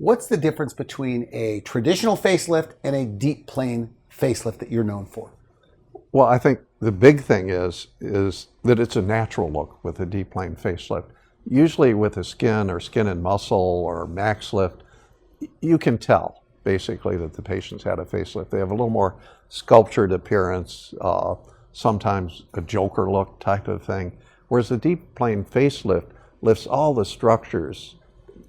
What's the difference between a traditional facelift and a deep plane facelift that you're known for? Well, I think the big thing is that it's a natural look with a deep plane facelift. Usually with a skin or skin and muscle or max lift, you can tell basically that the patient's had a facelift. They have a little more sculptured appearance, sometimes a Joker look type of thing. Whereas the deep plane facelift lifts all the structures.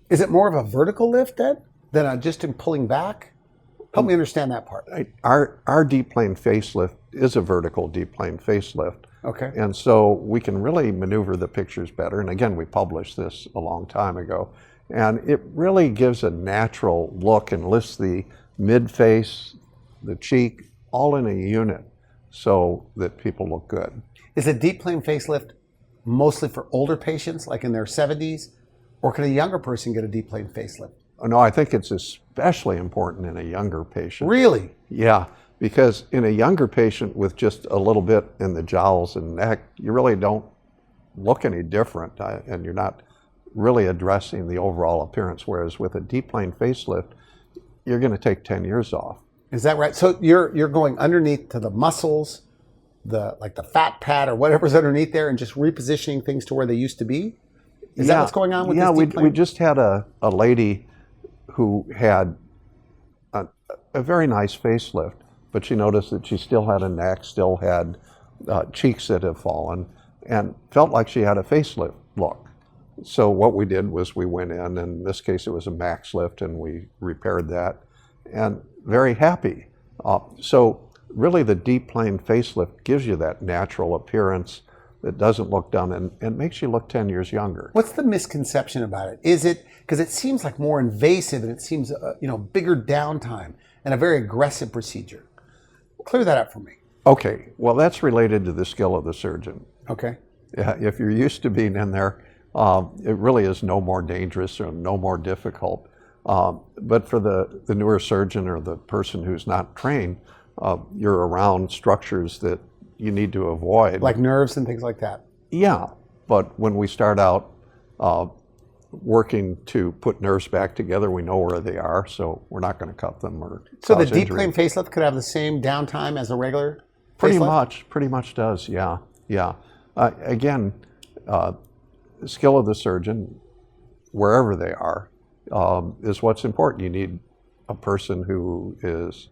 Is it more of a vertical lift then than just in pulling back? Help me understand that part. Our deep plane facelift is a vertical deep plane facelift. Okay. And so we can really maneuver the pictures better. And again, we published this a long time ago. And it really gives a natural look and lifts the mid-face, the cheek, all in a unit so that people look good. Is a deep plane facelift mostly for older patients, like in their 70s? Or can a younger person get a deep plane facelift? No, I think it's especially important in a younger patient. Really? Yeah, because in a younger patient with just a little bit in the jowls and neck, you really don't look any different, and you're not really addressing the overall appearance. Whereas with a deep plane facelift, you're going to take 10 years off. Is that right? So you're going underneath to the muscles, like the fat pad or whatever's underneath there, and just repositioning things to where they used to be? Is that what's going on with this deep plane? We just had a lady who had a very nice facelift, but she noticed that she still had a neck, still had cheeks that have fallen, and felt like she had a facelift look. So what we did was we went in this case it was a max lift, and we repaired that, and very happy. So really the deep plane facelift gives you that natural appearance that doesn't look done and makes you look 10 years younger. What's the misconception about it? Is it because it seems like more invasive and it seems bigger downtime and a very aggressive procedure? Clear that up for me. Okay, well that's related to the skill of the surgeon. Okay. Yeah, if you're used to being in there, it really is no more dangerous or no more difficult. But for the newer surgeon or the person who's not trained, you're around structures that you need to avoid. Like nerves and things like that? Yeah, but when we start out working to put nerves back together, we know where they are, so we're not going to cut them or So cause the deep injury. plane facelift could have the same downtime as a regular Pretty facelift? much does, yeah. Again, skill of the surgeon, wherever they are, is what's important. You need a person who is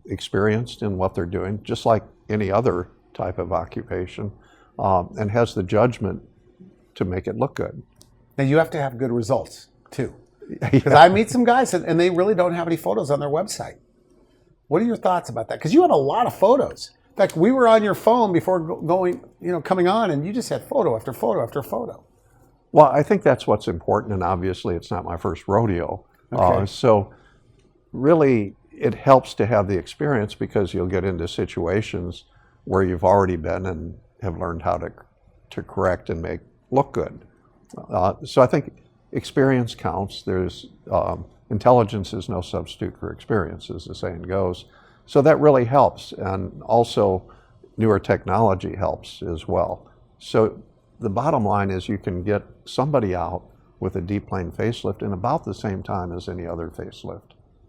experienced in what they're doing, just like any other type of occupation, and has the judgment to make it look good. And you have to have good results, too. Because I meet some guys and they really don't have any photos on their website. What are your thoughts about that? Because you have a lot of photos. In fact, we were on your phone before coming on, and you just had photo after photo after photo. Well, I think that's what's important, and obviously it's not my first rodeo. Okay. So really, it helps to have the experience because you'll get into situations where you've already been and have learned how to correct and make look good. So I think experience counts. There's intelligence is no substitute for experience, as the saying goes. So that really helps, and also newer technology helps as well. So the bottom line is you can get somebody out with a deep plane facelift in about the same time as any other facelift.